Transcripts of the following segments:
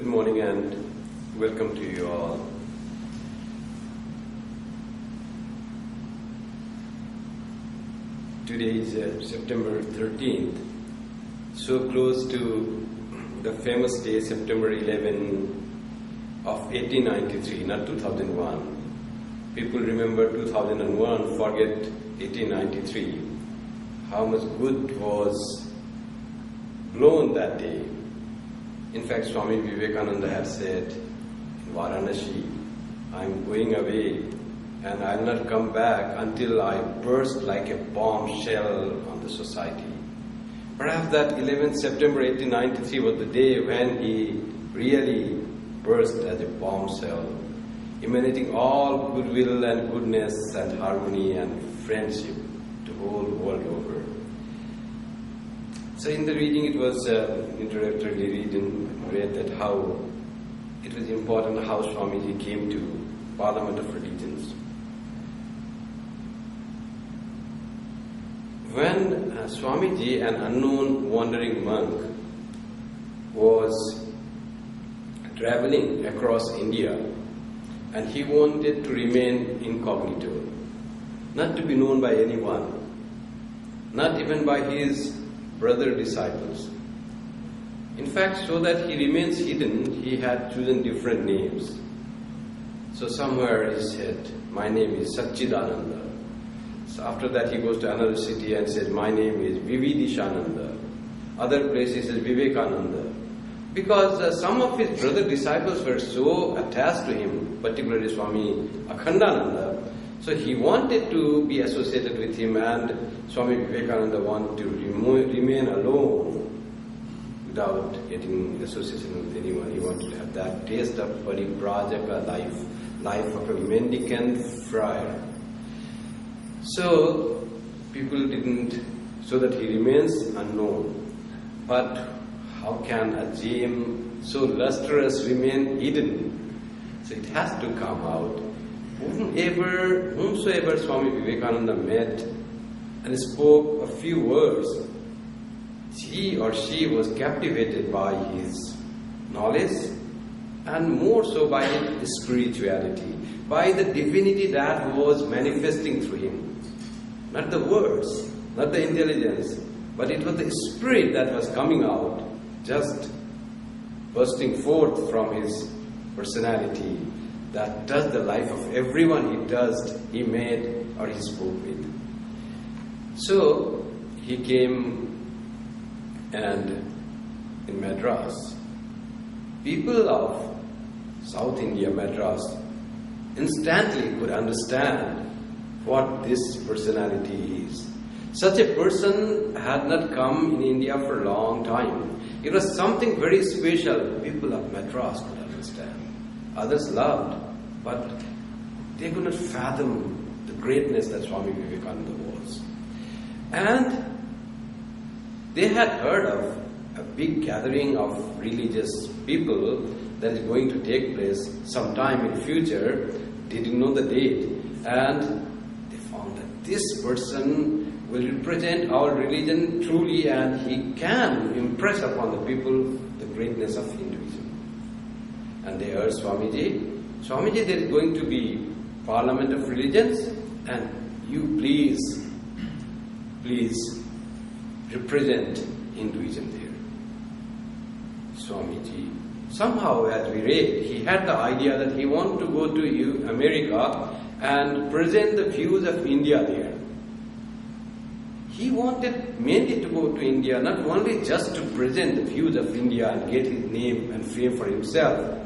Good morning and welcome to you all. Today is September 13th, so close to the famous day September 11 of 1893, not 2001. People remember 2001, forget 1893. How much good was blown that day. In fact, Swami Vivekananda had said in Varanasi, I'm going away and I'll not come back until I burst like a bombshell on the society. Perhaps that 11th September 1893 was the day when he really burst as a bombshell, emanating all goodwill and goodness and harmony and friendship to the whole world over. So in the reading, it was introductory read that how it was important how Swamiji came to Parliament of Religions. When Swamiji, an unknown wandering monk, was traveling across India and he wanted to remain incognito, not to be known by anyone, not even by his brother disciples. In fact, so that he remains hidden, he had chosen different names. So somewhere he said, my name is Satchidananda. So after that he goes to another city and says, my name is Vividishananda. Other places is Vivekananda. Because some of his brother disciples were so attached to him, particularly Swami Akhandananda, so he wanted to be associated with him, and Swami Vivekananda wanted to remain alone without getting association with anyone. He wanted to have that taste of paribrajaka life of a mendicant friar. So people didn't, so that he remains unknown. But how can a gem so lustrous remain hidden? So it has to come out. Whomsoever Swami Vivekananda met and spoke a few words, he or she was captivated by his knowledge and more so by his spirituality, by the divinity that was manifesting through him. Not the words, not the intelligence, but it was the spirit that was coming out, just bursting forth from his personality that touched the life of everyone he made or he spoke with. So he came, and in Madras, people of South India, Madras, instantly could understand what this personality is. Such a person had not come in India for a long time. It was something very special. People of Madras could understand. Others loved, but they could not fathom the greatness that Swami Vivekananda was. And they had heard of a big gathering of religious people that is going to take place sometime in future. They didn't know the date. And they found that this person will represent our religion truly, and he can impress upon the people the greatness of Hinduism. And they heard Swamiji, there is going to be Parliament of Religions, and you please represent Hinduism there. Swamiji, somehow as we read, he had the idea that he wanted to go to America and present the views of India there. He wanted mainly to go to India, not only just to present the views of India and get his name and fame for himself,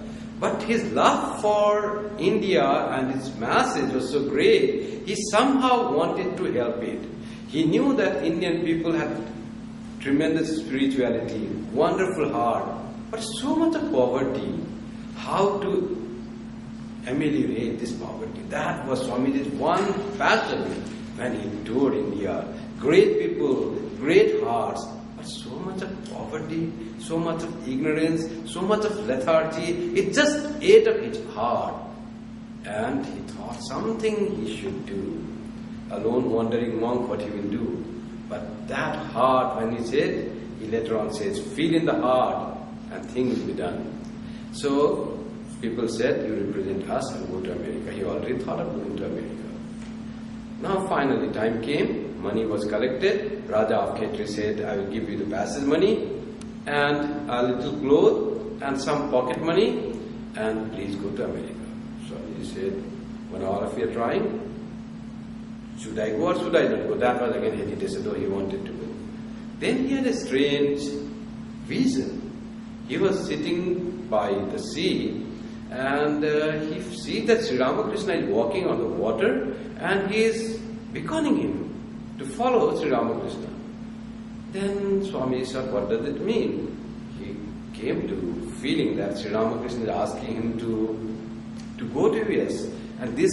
but his love for India and its message was so great, he somehow wanted to help it. He knew that Indian people had tremendous spirituality, wonderful heart, but so much of poverty. How to ameliorate this poverty? That was Swamiji's one passion when he toured India. Great people, great hearts, but so much of poverty, so much of ignorance, so much of lethargy. It just ate up his heart. And he thought something he should do. A lone wandering monk, what he will do. But that heart, when he said, he later on says, feel in the heart and things will be done. So people said, you represent us and go to America. He already thought of going to America. Now finally time came, money was collected. Raja of Khetri said, I will give you the passage money and a little cloth and some pocket money, and please go to America. So he said, when all of you are trying, should I go or should I not go? That was again hesitation, though he wanted to go. Then he had a strange vision. He was sitting by the sea and he sees that Sri Ramakrishna is walking on the water and he is beckoning him to follow Sri Ramakrishna. Then Swami said, what does it mean? He came to feeling that Sri Ramakrishna is asking him to go to US. And this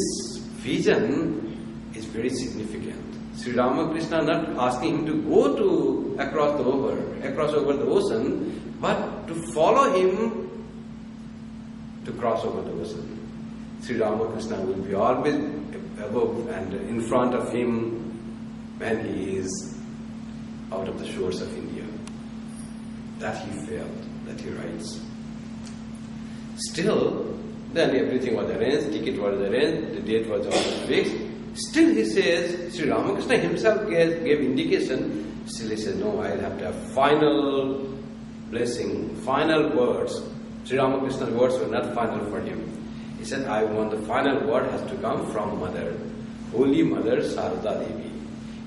vision is very significant. Sri Ramakrishna not asking him to go to across over the ocean, but to follow him to cross over the ocean. Sri Ramakrishna will be always above and in front of him when he is out of the shores of India. That he felt, that he writes. Still, then everything was arranged, ticket was arranged, the date was almost fixed. Still he says, Sri Ramakrishna himself gave indication, still he says, no, I'll have to have final blessing, final words. Sri Ramakrishna's words were not final for him. He said, I want the final word has to come from Mother, Holy Mother Sarada Devi.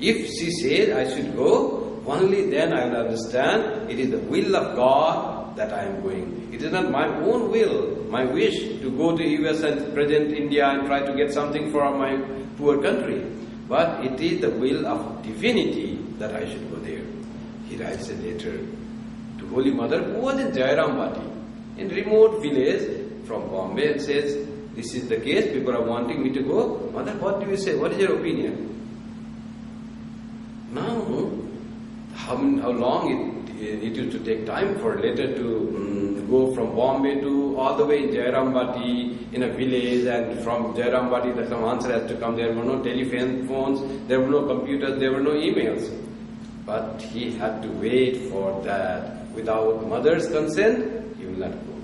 If she says I should go, only then I will understand it is the will of God that I am going. It is not my own will, my wish to go to US and present India and try to get something for my poor country. But it is the will of divinity that I should go there. He writes a letter to Holy Mother who was in Jairambati, in remote village from Bombay, and says, this is the case, people are wanting me to go. Mother, what do you say? What is your opinion? Now, how long it used to take time for a letter to go from Bombay to all the way in Jairambati, in a village, and from Jairambati that some answer has to come. There were no telephones, there were no computers, there were no emails. But he had to wait for that. Without mother's consent, he will not go.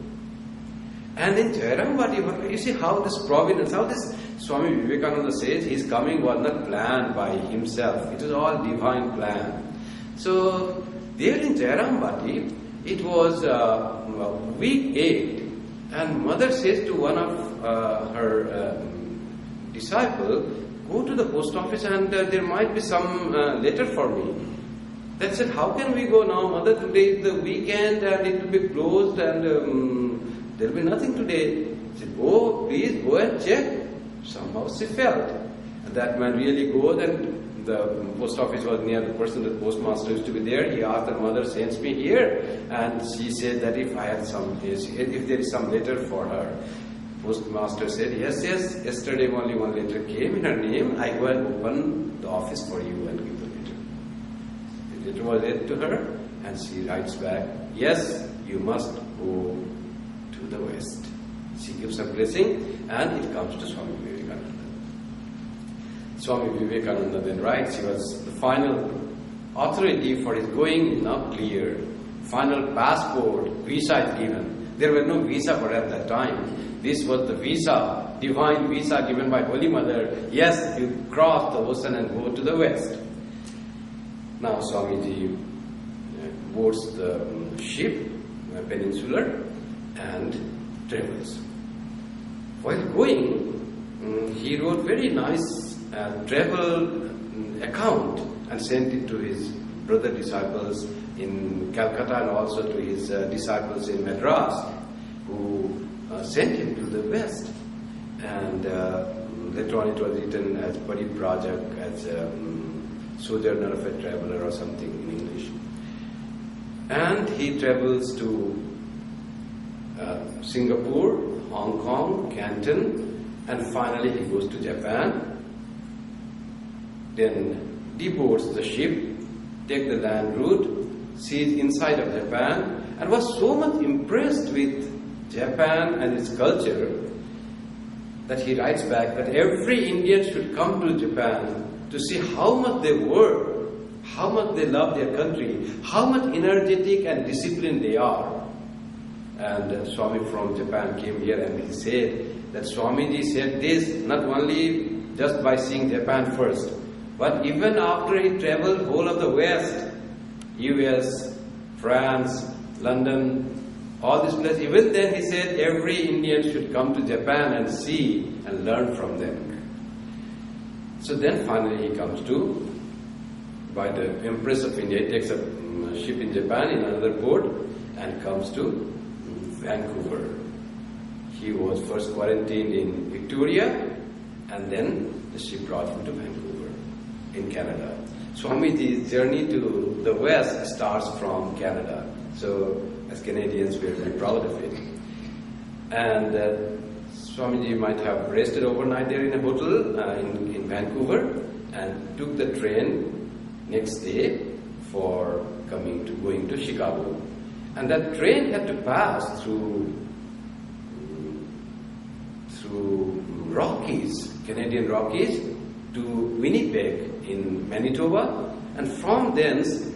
And in Jairambati, you see how this providence, how this Swami Vivekananda says his coming was not planned by himself. It was all divine plan. So, there in Jairambati, it was week 8, and mother says to one of her disciple, go to the post office and there might be some letter for me. They said, how can we go now, mother? Today is the weekend and it will be closed and there will be nothing today. She said, go, please go and check. Somehow she felt. And that man really goes, and the post office was near the person, the postmaster used to be there. He asked, the mother sends me here. And she said that if there is some letter for her. Postmaster said, yes, yesterday only one letter came in her name. I go and open the office for you and give the letter. The letter was read to her, and she writes back, yes, you must go to the West. She gives a blessing, and it comes to Swami Vivekananda. Swami Vivekananda then writes, he was the final authority for his going, now clear. Final passport, visa is given. There were no visa for at that time. This was the visa, divine visa given by Holy Mother. Yes, you cross the ocean and go to the West. Now Swamiji boards the ship, peninsular, and travels. While going, he wrote very nice travel account and sent it to his brother disciples in Calcutta and also to his disciples in Madras, who sent him to the West. And later on it was written as Paribrajak, as sojourner of a traveler or something in English. And he travels to Singapore, Hong Kong, Canton, and finally he goes to Japan. Then deboards the ship, takes the land route, sees inside of Japan, and was so much impressed with Japan and its culture that he writes back that every Indian should come to Japan to see how much they work, how much they love their country, how much energetic and disciplined they are. And Swami from Japan came here and he said that Swamiji said this not only just by seeing Japan first, but even after he traveled whole of the West, US, France, London, all these places, even then he said every Indian should come to Japan and see and learn from them. So then finally he comes to, by the Empress of India, he takes a ship in Japan in another port and comes to Vancouver. He was first quarantined in Victoria and then the ship brought him to Vancouver in Canada. Swamiji's journey to the West starts from Canada. So as Canadians we are very proud of it. And Swamiji might have rested overnight there in a hotel in Vancouver and took the train next day for going to Chicago. And that train had to pass through Rockies, Canadian Rockies, to Winnipeg in Manitoba, and from thence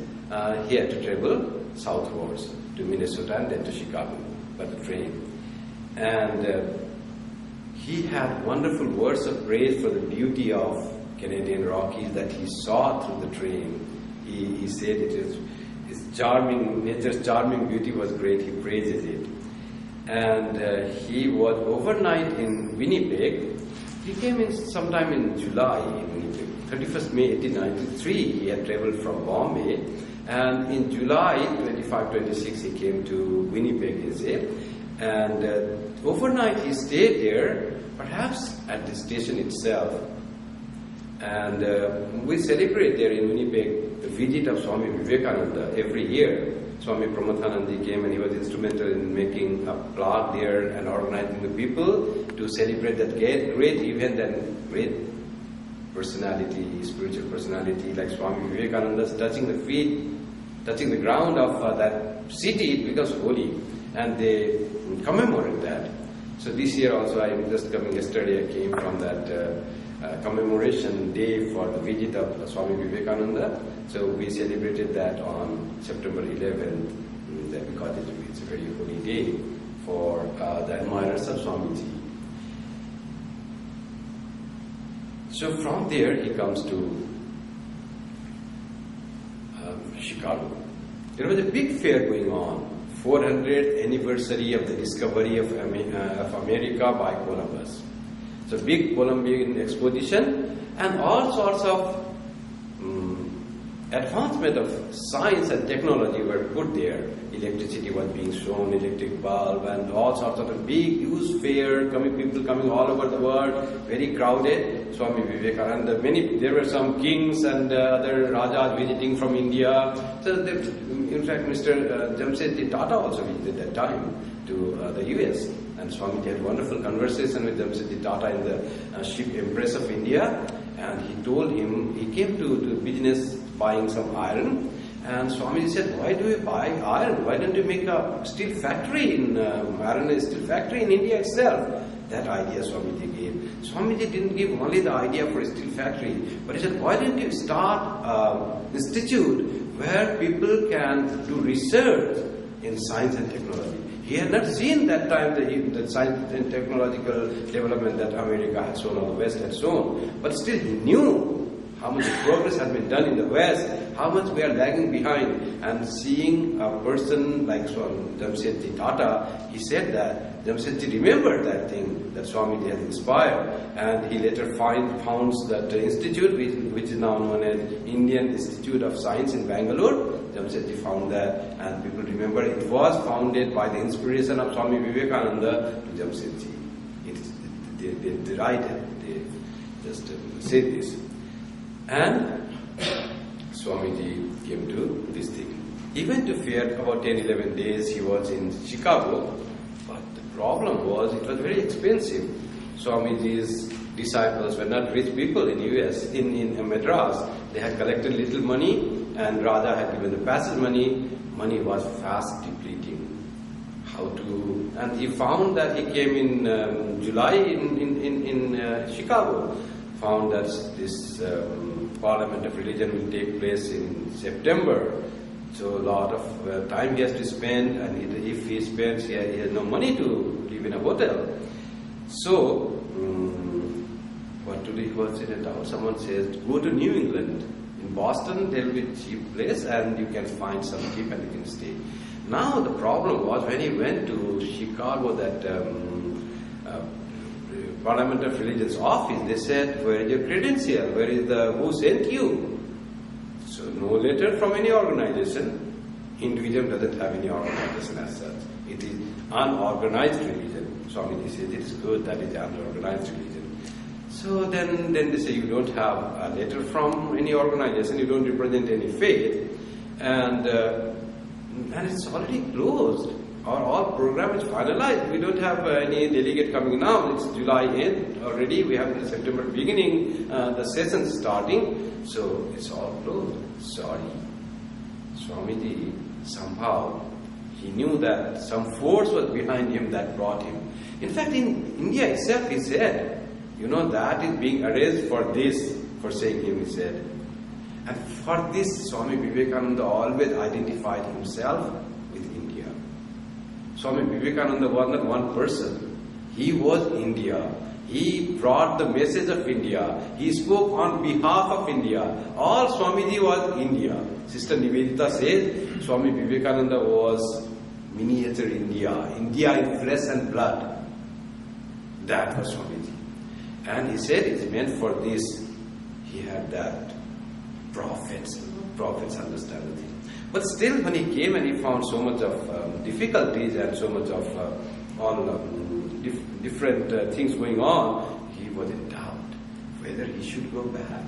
he had to travel southwards to Minnesota and then to Chicago by the train. And he had wonderful words of praise for the beauty of Canadian Rockies that he saw through the train. He said it's charming, nature's charming beauty was great, he praises it. And he was overnight in Winnipeg. He came in sometime in July in Winnipeg, 31st May 1893. He had traveled from Bombay, and in July 25-26 he came to Winnipeg, he said. And overnight he stayed there, perhaps at the station itself. And we celebrate there in Winnipeg the visit of Swami Vivekananda every year. Swami Pramathanandi came and he was instrumental in making a plaque there and organizing the people to celebrate that great event and great personality, spiritual personality like Swami Vivekananda's touching the feet, touching the ground of that city, it becomes holy, and they commemorate that. So this year also, I'm just coming yesterday, I came from that commemoration day for the visit of Swami Vivekananda. So we celebrated that on September 11th, because it's a very holy day for the admirers of Swamiji. So from there he comes to Chicago. There was a big fair going on, 400th anniversary of the discovery of America by Columbus. So big Columbian exposition and all sorts of advancement of science and technology were put there. Electricity was being shown, electric bulb, and all sorts of a big, huge fair, people coming all over the world, very crowded. Swami Vivekananda, there were some kings and other Rajas visiting from India. So in fact, Mr. Jamsetji Tata also visited that time to the US. And Swamiji had wonderful conversation with Jamsetji Tata in the ship Empress of India. And he told him, he came to business buying some iron. And Swamiji said, why do you buy iron? Why don't you make a steel factory in iron steel factory in India itself? That idea Swamiji gave. Swamiji didn't give only the idea for a steel factory, but he said, why don't you start an institute where people can do research in science and technology? He had not seen that time the science and technological development that America had shown or the West had shown, but still he knew how much progress has been done in the West, how much we are lagging behind. And seeing a person like Jamsetji Tata, he said that Jamsetji remembered that thing that Swamiji had inspired, and he later founds that institute which is now known as Indian Institute of Science in Bangalore. Jamsetji found that, and people remember it was founded by the inspiration of Swami Vivekananda to Jamsetji. They write it, they just say this. And Swamiji came to this thing. He went to fair about 10-11 days. He was in Chicago, but the problem was it was very expensive. Swamiji's disciples were not rich people in US, in Madras. They had collected little money, and Radha had given the passage money. Money was fast depleting. And he found that he came in July in Chicago. Found that this Parliament of Religion will take place in September. So a lot of time he has to spend, and if he spends, he has no money to live in a hotel. So, what to do? He was in a town. Someone says, go to New England. In Boston, there will be a cheap place, and you can find some cheap and you can stay. Now the problem was when he went to Chicago, that Parliament of Religion's office, they said, where is your credential? Where is who sent you? So no letter from any organization. Hinduism doesn't have any organization as such. It is unorganized religion. Swamiji says it is good that it is unorganized religion. So then they say you don't have a letter from any organization, you don't represent any faith, and it's already closed. All program is finalized. We don't have any delegate coming now. It's July end already. We have the September beginning, the session starting. So it's all closed. Sorry. Swamiji, somehow, he knew that some force was behind him that brought him. In fact, in India itself, he said, that is being arranged for this, for saying him, he said. And for this, Swami Vivekananda always identified himself with India. Swami Vivekananda was not one person. He was India. He brought the message of India. He spoke on behalf of India. All Swamiji was India. Sister Nivedita says Swami Vivekananda was miniature India. India in flesh and blood. That was Swamiji. And he said it's meant for this. He had that. Prophets understand it. But still when he came and he found so much of difficulties and so much of different things going on, he was in doubt whether he should go back.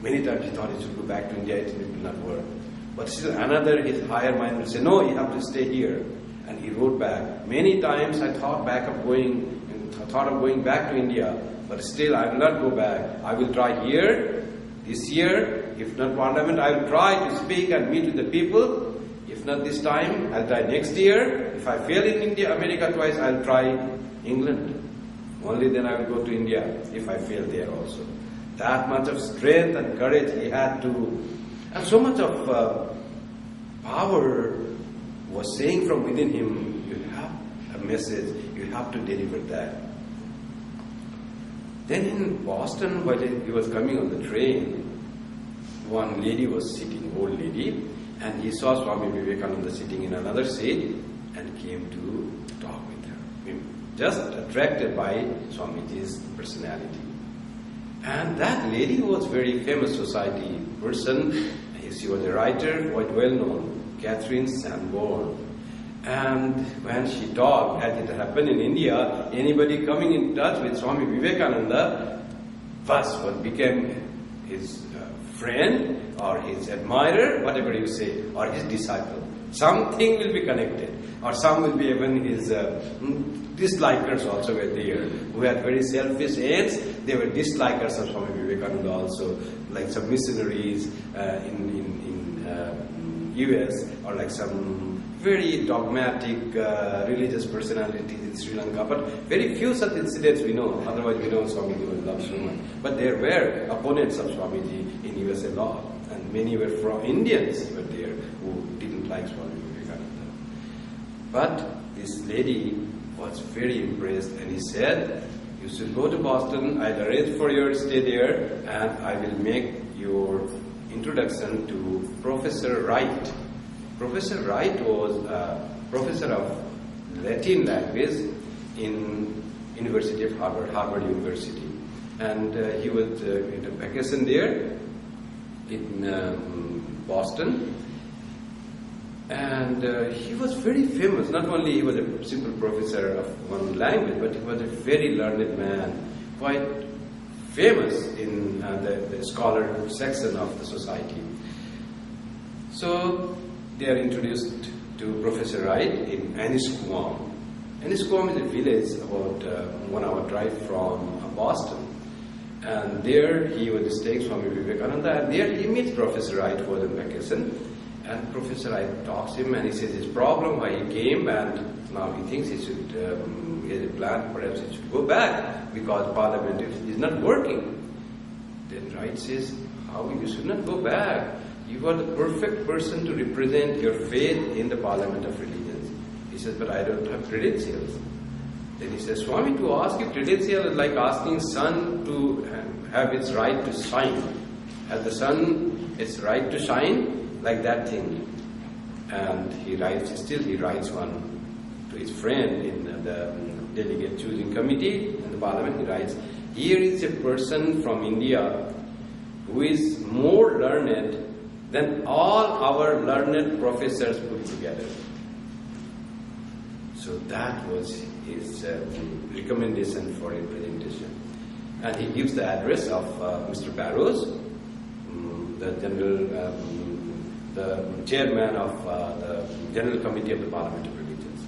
Many times he thought he should go back to India, it will not work. But still another, his higher mind would say, no, you have to stay here. And he wrote back. Many times I thought of going back to India, but still I will not go back. I will try here, this year. If not Parliament, I will try to speak and meet with the people. If not this time, I'll try next year. If I fail in India, America twice, I'll try England. Only then I will go to India if I fail there also. That much of strength and courage he had to, and so much of power was saying from within him, you have a message, you have to deliver that. Then in Boston, while he was coming on the train, one lady was sitting, old lady, and he saw Swami Vivekananda sitting in another seat and came to talk with her. Just attracted by Swamiji's personality. And that lady was very famous society person. She was a writer, quite well known, Catherine Sanborn. And when she talked, as it happened in India, anybody coming in touch with Swami Vivekananda first what became his friend or his admirer, whatever you say, or his disciple. Something will be connected, or some will be even his dislikers also were there, who had very selfish ends. They were dislikers of Swami Vivekananda also, like some missionaries in US, or like some very dogmatic religious personalities in Sri Lanka. But very few such incidents we know. Otherwise we know Swamiji was loved so much. But there were opponents of Swamiji in US a lot. And many were from Indians were there who didn't like Swami Vivekananda. But this lady was very impressed, and he said, you should go to Boston, I'll arrange for your stay there, and I will make your introduction to Professor Wright. Professor Wright was a professor of Latin language in University of Harvard University. And he was in a vacation there in Boston. And he was very famous. Not only he was a simple professor of one language, but he was a very learned man, quite famous in the scholar section of the society. So they are introduced to Professor Wright in Annisquam. Annisquam is a village about 1 hour drive from Boston. And there he was staying Swami Vivekananda, and there he meets Professor Wright who was on vacation. And Professor Wright talks to him, and he says his problem, why he came, and now he thinks he should, he has a plan, perhaps he should go back, because Parliament is not working. Then Wright says, how, you should not go back. you are the perfect person to represent your faith in the Parliament of Religions. He says, but I don't have credentials. Then he says, Swami, to ask you credentials is like asking sun to have its right to shine. Has the sun its right to shine? Like that thing. And he writes one to his friend in the delegate choosing committee in the Parliament. He writes, here is a person from India who is more learned than all our learned professors put together. So that was his recommendation for a presentation. And he gives the address of Mr. Barrows, the chairman of the General Committee of the Parliament of Religions.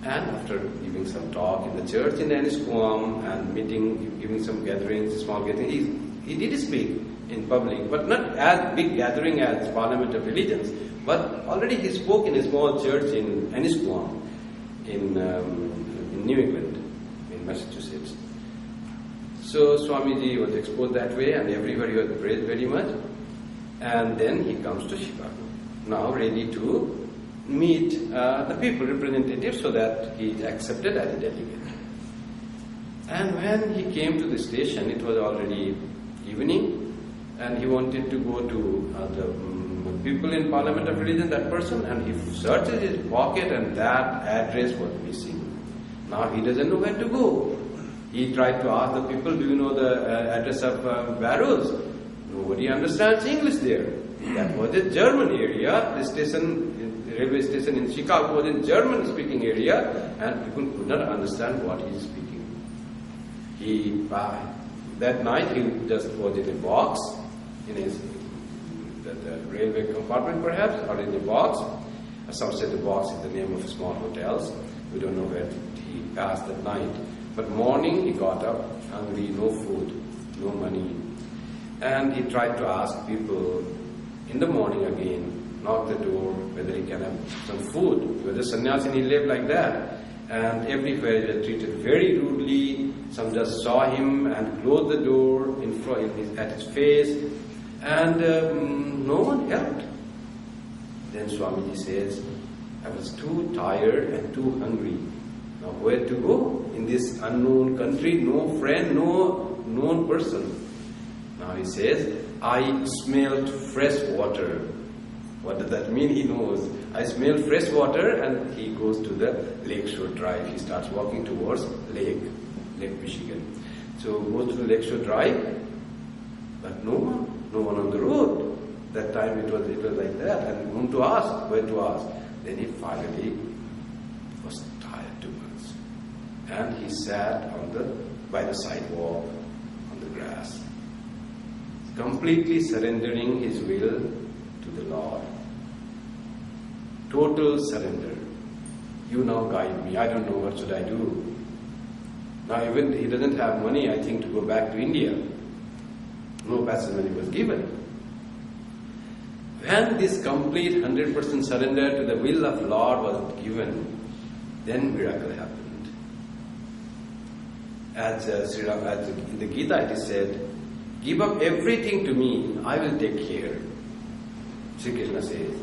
And after giving some talk in the church in Ennisquam and giving some gatherings, small gatherings, he did speak in public, but not as big gathering as Parliament of Religions. But already he spoke in a small church in Ennisquam, in New England, in Massachusetts. So Swamiji was exposed that way, and everybody was praised very much. And then he comes to Chicago, now ready to meet the people, representatives, so that he is accepted as a delegate. And when he came to the station, it was already evening, and he wanted to go to the people in Parliament of Religion, that person, and he searches his pocket, and that address was missing. Now he doesn't know where to go. He tried to ask the people, do you know the address of Barrows? Nobody understands English there. That was a German area. The railway station in Chicago was a German-speaking area, and people could not understand what he is speaking. That night he just was in a box, in the railway compartment perhaps, or in a box. Some say the box is the name of small hotels. We don't know where he passed that night. But morning he got up, hungry, no food, no money. And he tried to ask people in the morning again, knock the door, whether he can have some food. He was a sannyasi and he lived like that. And everywhere he was treated very rudely. Some just saw him and closed the door at his face. And no one helped. Then Swamiji says, I was too tired and too hungry. Now where to go? In this unknown country, no friend, no known person. Now he says, I smelled fresh water. What does that mean? He knows. I smelled fresh water, and he goes to the Lakeshore Drive. He starts walking towards Lake Michigan. So goes to the Lakeshore Drive, but no one on the road. That time it was like that, and whom to ask, where to ask. Then he finally was tired too much, and he sat by the sidewalk on the grass, completely surrendering his will to the Lord. Total surrender. You now guide me. I don't know what should I do. Now even he doesn't have money, I think, to go back to India. No passage money was given. When this complete 100% surrender to the will of Lord was given, then miracle happened. As in the Gita it is said, give up everything to me, I will take care. Sri Krishna says,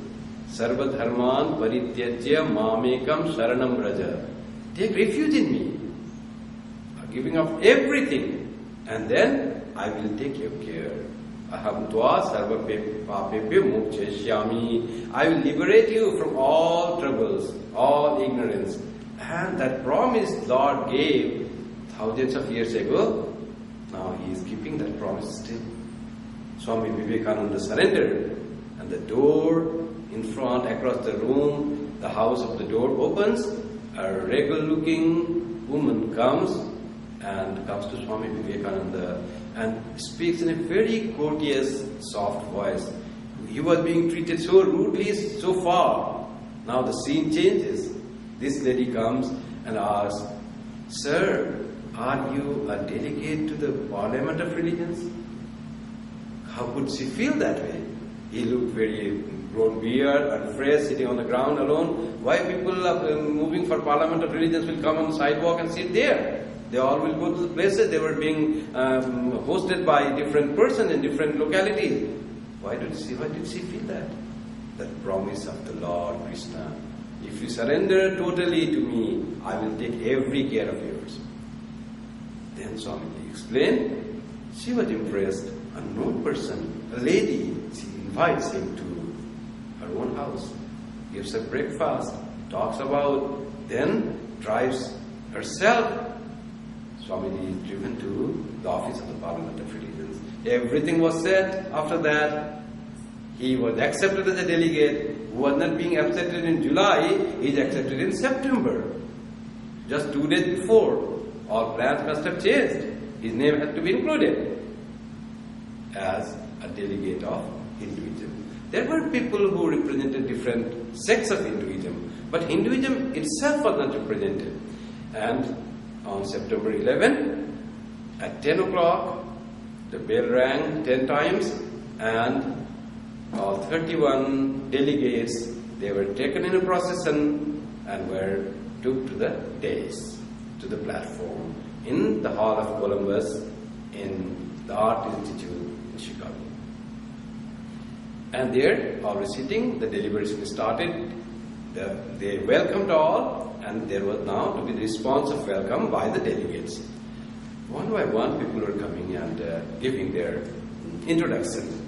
Sarva dharman parityajya mamekam sharanam braja. Take refuge in me. Giving up everything, and then I will take your care. Aham tva sarva papebhyo mokshayashyami. I will liberate you from all troubles, all ignorance. And that promise Lord gave thousands of years ago, now he is keeping that promise still. Swami Vivekananda surrendered, and the door in front, across the room, the house of the door opens, a regal-looking woman comes to Swami Vivekananda and speaks in a very courteous, soft voice. He was being treated so rudely so far. Now the scene changes. This lady comes and asks, Sir, are you a delegate to the Parliament of Religions? How could she feel that way? He looked very grown beard and fresh, sitting on the ground alone. Why people moving for Parliament of Religions will come on the sidewalk and sit there? They all will go to the places. They were being hosted by different persons in different localities. Why did she feel that? That promise of the Lord Krishna. If you surrender totally to me, I will take every care of yours. Then Swamiji explained, she was impressed. A known person, a lady, she invites him to her own house, gives her breakfast, talks about, then drives herself. Swamiji is driven to the office of the Parliament of Religions. Everything was set. After that, he was accepted as a delegate. Who was not being accepted in July, he is accepted in September. Just 2 days before. All plans must have changed. His name had to be included as a delegate of Hinduism. There were people who represented different sects of Hinduism, but Hinduism itself was not represented. And on September 11, at 10 o'clock, the bell rang 10 times, and all 31 delegates, they were taken in a procession and were took to the dais, to the platform, in the Hall of Columbus, in the Art Institute in Chicago. And there, all were sitting, the deliberation started, they welcomed all, and there was now to be the response of welcome by the delegates. One by one, people were coming and giving their introduction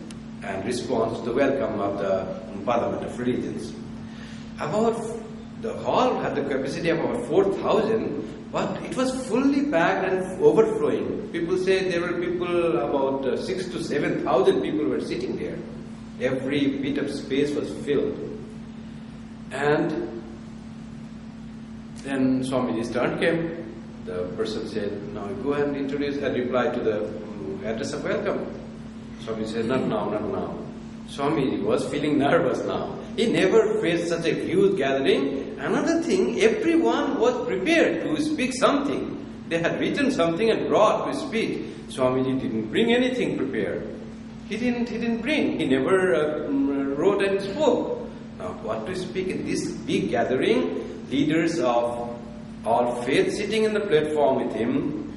and response to the welcome of the Parliament of Religions. The hall had the capacity of about 4,000, but it was fully packed and overflowing. People say there were people, about 6,000 to 7,000 people were sitting there. Every bit of space was filled. And then Swamiji's turn came. The person said, now go and introduce and reply to the address of welcome. Swami said, not now, not now. Swami was feeling nervous now. He never faced such a huge gathering. Another thing, everyone was prepared to speak something. They had written something and brought to speak. Swamiji didn't bring anything prepared. He didn't bring. He never wrote and spoke. Now, what to speak in this big gathering? Leaders of all faiths sitting in the platform with him.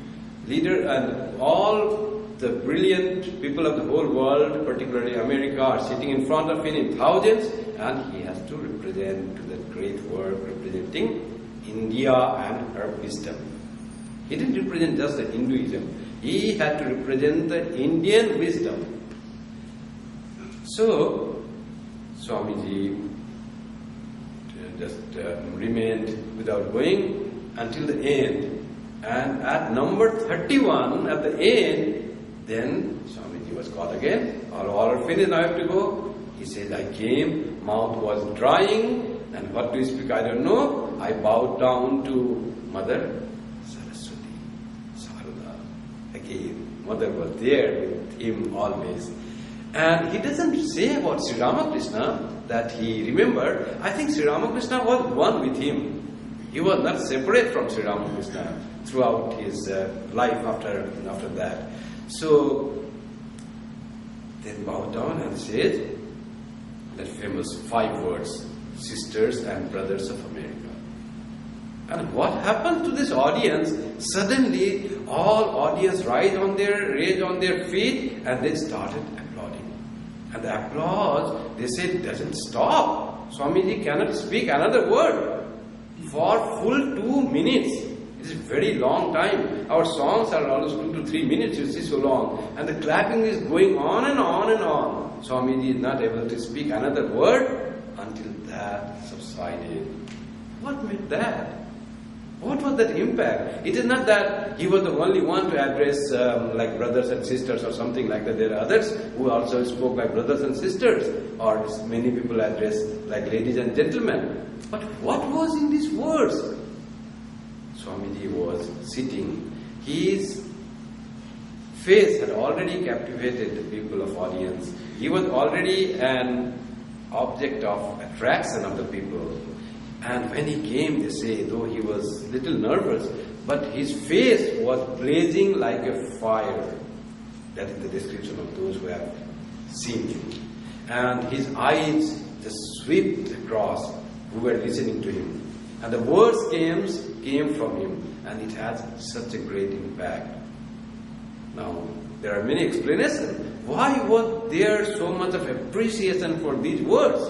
And all the brilliant people of the whole world, particularly America, are sitting in front of him in thousands, and he has to represent to that great work representing India and her wisdom. He didn't represent just the Hinduism. He had to represent the Indian wisdom. So, Swamiji just remained without going until the end. And at number 31, at the end, then Swamiji was called again. All are finished, now I have to go. He said, I came, mouth was drying, and what to speak I don't know. I bowed down to Mother Saraswati, Sarada. Again, Mother was there with him always. And he doesn't say about Sri Ramakrishna that he remembered. I think Sri Ramakrishna was one with him. He was not separate from Sri Ramakrishna throughout his life after that. So, then bowed down and said that famous 5 words, sisters and brothers of America. And what happened to this audience? Suddenly, all audience raised on their feet, and they started applauding. And the applause, they said, doesn't stop. Swamiji cannot speak another word for full 2 minutes. It is a very long time. Our songs are almost 2 to 3 minutes, you see, so long. And the clapping is going on and on and on. Swamiji is not able to speak another word until that subsided. What made that? What was that impact? It is not that he was the only one to address like brothers and sisters or something like that. There are others who also spoke like brothers and sisters, or many people address like ladies and gentlemen. But what was in these words? Swamiji was sitting. His face had already captivated the people of audience. He was already an object of attraction of the people. And when he came, they say, though he was a little nervous, but his face was blazing like a fire. That is the description of those who have seen him. And his eyes just swept across who were listening to him. And the words came from him, and it had such a great impact. Now, there are many explanations. why was there so much of appreciation for these words?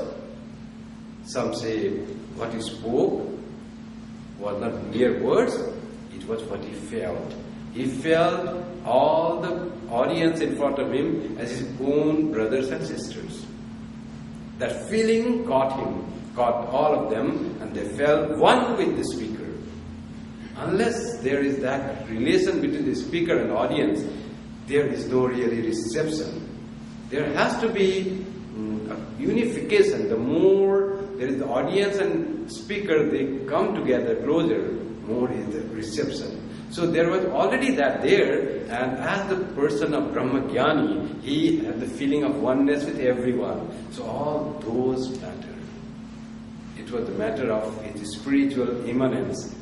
Some say what he spoke was not mere words, it was what he felt. He felt all the audience in front of him as his own brothers and sisters. That feeling caught him, caught all of them, and they felt one with the speaker. Unless there is that relation between the speaker and audience, there is no really reception. There has to be a unification. The more there is the audience and speaker, they come together closer, more is the reception. So there was already that there, and as the person of Brahmagyani, he had the feeling of oneness with everyone. So all those mattered. It was the matter of his spiritual immanence.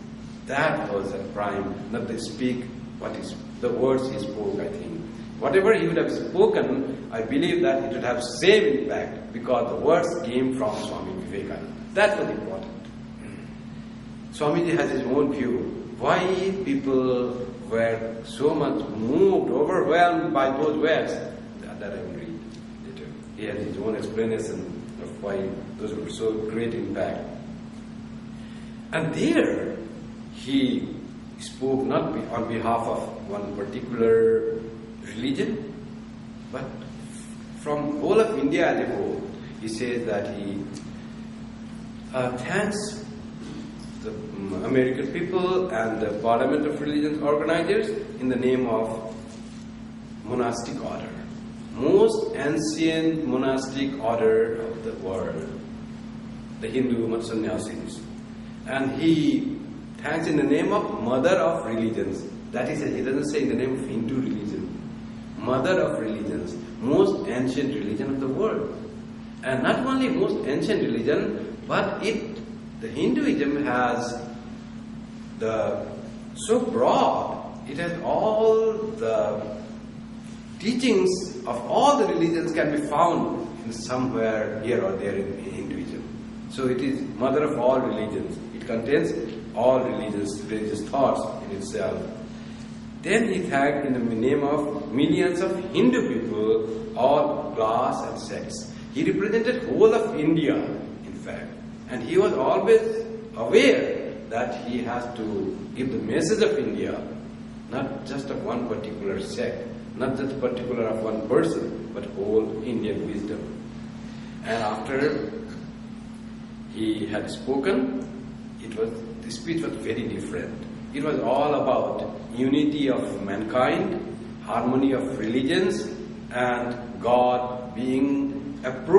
That was a prime, not the words he spoke, I think. Whatever he would have spoken, I believe that it would have same impact because the words came from Swami Vivekananda. That was important. Swamiji has his own view. Why people were so much moved, overwhelmed by those words, that I will read later. He has his own explanation of why those were so great impact. And there, he spoke not on behalf of one particular religion, but from whole of India as a whole. He says that he thanks the American people and the Parliament of Religions organizers in the name of monastic order. Most ancient monastic order of the world, the Hindu sannyasis. And he thanks in the name of Mother of Religions. That is, he doesn't say in the name of Hindu religion. Mother of Religions, most ancient religion of the world. And not only most ancient religion, but the Hinduism has so broad, it has all the teachings of all the religions can be found in somewhere here or there in Hinduism. So it is mother of all religions. It contains all religious thoughts in itself. Then he thanked in the name of millions of Hindu people, all class and sects. He represented whole of India, in fact. And he was always aware that he has to give the message of India, not just of one particular sect, not just particular of one person, but whole Indian wisdom. And after he had spoken, the speech was very different. It was all about unity of mankind, harmony of religions, and God being approached